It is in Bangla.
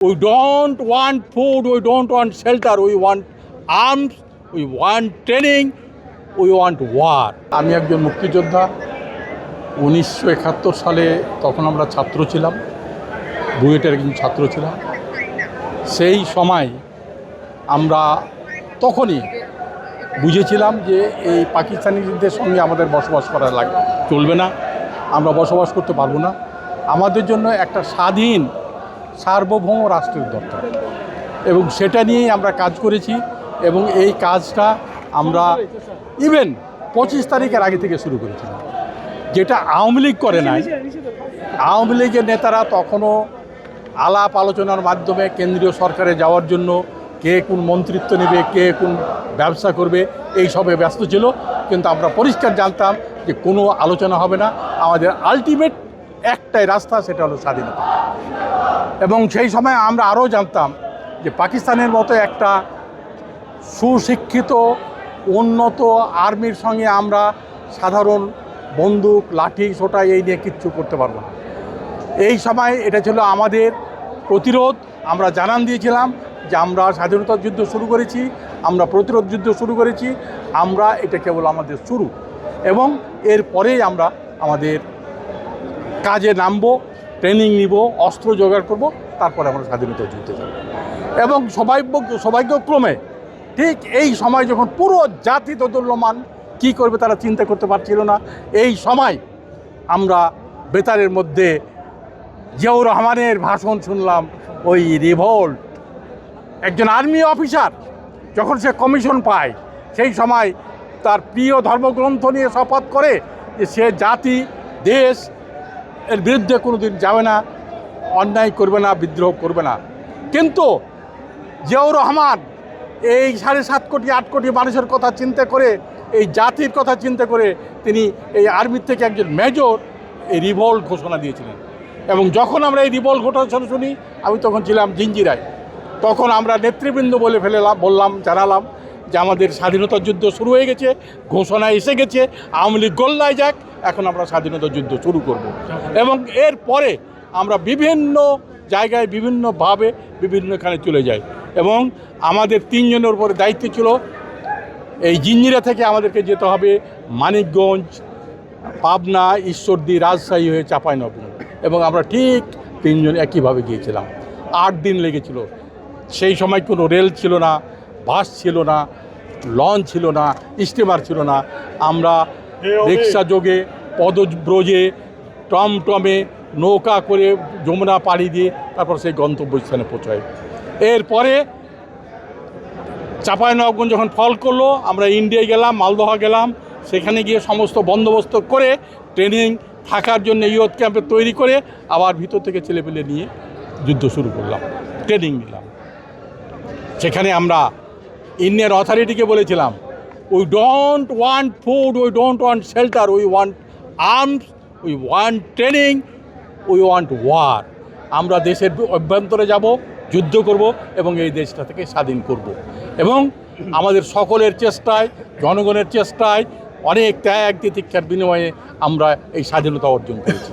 We don't want food, we don't want shelter, we want arms, we want training, we want war. আমি একজন মুক্তিযোদ্ধা। 1971 সালে তখন আমরা ছাত্র ছিলাম, বুয়েটের একজন ছাত্র ছিলাম। সেই সময় আমরা তখনই বুঝেছিলাম যে এই পাকিস্তানিদের সঙ্গে আমাদের বসবাস করা চলবে না, আমরা বসবাস করতে পারবো না। আমাদের জন্য একটা স্বাধীন সার্বভৌম রাষ্ট্রের দরকার এবং সেটা নিয়েই আমরা কাজ করেছি এবং এই কাজটা আমরা ইভেন 25 তারিখের আগে থেকে শুরু করেছিলাম, যেটা আওয়ামী লীগ করে নাই। আওয়ামী লীগের নেতারা তখনও আলাপ আলোচনার মাধ্যমে কেন্দ্রীয় সরকারে যাওয়ার জন্য কে কোন মন্ত্রিত্ব নেবে, কে কোন ব্যবসা করবে, এই সবে ব্যস্ত ছিল। কিন্তু আমরা পরিষ্কার জানতাম যে কোনো আলোচনা হবে না, আমাদের আলটিমেট একটাই রাস্তা, সেটা হলো স্বাধীনতা। এবং সেই সময় আমরা আরও জানতাম যে পাকিস্তানের মতো একটা সুশিক্ষিত উন্নত আর্মির সঙ্গে আমরা সাধারণ বন্দুক লাঠি সোটা এই নিয়ে কিচ্ছু করতে পারবো না। এই সময় এটা ছিল আমাদের প্রতিরোধ। আমরা জানান দিয়েছিলাম যে আমরা স্বাধীনতার যুদ্ধ শুরু করেছি, আমরা প্রতিরোধ যুদ্ধ শুরু করেছি, আমরা এটা কেবল আমাদের শুরু এবং এরপরেই আমরা আমাদের কাজে নামবো, ট্রেনিং নিব, অস্ত্র জোগাড় করব, তারপরে আমরা স্বাধীনতা যুদ্ধে যাব। এবং সৌভাগ্যক্রমে ঠিক এই সময় যখন পুরো জাতি দোদুল্যমান কী করবে তারা চিন্তা করতে পারছিল না, এই সময় আমরা বেতারের মধ্যে জিয়াউর রহমানের ভাষণ শুনলাম। ওই রিভোল্ট, একজন আর্মি অফিসার যখন সে কমিশন পায় সেই সময় তার প্রিয় ধর্মগ্রন্থ নিয়ে শপথ করে যে সে জাতি দেশ এর বিরুদ্ধে কোনো দিন যাবে না, অন্যায় করবে না, বিদ্রোহ করবে না। কিন্তু জিয়াউর রহমান এই 7.5 কোটি 8 কোটি মানুষের কথা চিন্তা করে, এই জাতির কথা চিন্তা করে তিনি এই আর্মির থেকে একজন মেজর এই রিভোল্ট ঘোষণা দিয়েছিলেন। এবং যখন আমরা এই রিভোল্ট ঘোষণা শুনি, আমি তখন ছিলাম জিঞ্জিরায়, তখন আমরা নেতৃবৃন্দ বললাম, জানালাম যে আমাদের স্বাধীনতা যুদ্ধ শুরু হয়ে গেছে, ঘোষণা এসে গেছে, আওয়ামী লীগ গোল্লায় যাক, এখন আমরা স্বাধীনতা যুদ্ধ শুরু করব। এবং এরপরে আমরা বিভিন্ন জায়গায় বিভিন্নভাবে বিভিন্নখানে চলে যাই এবং আমাদের 3 জনের উপরে দায়িত্ব ছিল। এই জিঞ্জিরা থেকে আমাদেরকে যেতে হবে মানিকগঞ্জ, পাবনা, ঈশ্বরদী, রাজশাহী হয়ে চাঁপাইনবাবগঞ্জ, এবং আমরা ঠিক 3 জন একইভাবে গিয়েছিলাম। 8 দিন লেগেছিল। সেই সময় কোনো রেল ছিল না, বাস ছিল না, লঞ্চ ছিল না, স্টিমার ছিল না। আমরা রিক্সা যোগে, পদব্রজে, টমটমে, নৌকা করে যমুনা পাড়ি দিয়ে তারপর সেই গন্তব্যস্থানে পৌঁছাই। এরপরে চাঁপাইনবাবগঞ্জ যখন ফল করলো, আমরা ইন্ডিয়ায় গেলাম, মালদহ গেলাম। সেখানে গিয়ে সমস্ত বন্দোবস্ত করে ট্রেনিং থাকার জন্য ইয়ুথ ক্যাম্পে তৈরি করে আবার ভিতর থেকে ছেলেপেলে নিয়ে যুদ্ধ শুরু করলাম, ট্রেনিং নিলাম। সেখানে আমরা ইন্ডিয়ান অথরিটিকে বলেছিলাম, we don't want food, we don't want shelter, we want arms, we want training, we want war. আমরা দেশের অভ্যন্তরে যাব, যুদ্ধ করব এবং এই দেশটা থেকে স্বাধীন করব। এবং আমাদের সকলের চেষ্টায়, জনগণের চেষ্টায়, অনেক ত্যাগ তিতিক্ষার বিনিময়ে আমরা এই স্বাধীনতা অর্জন করেছি।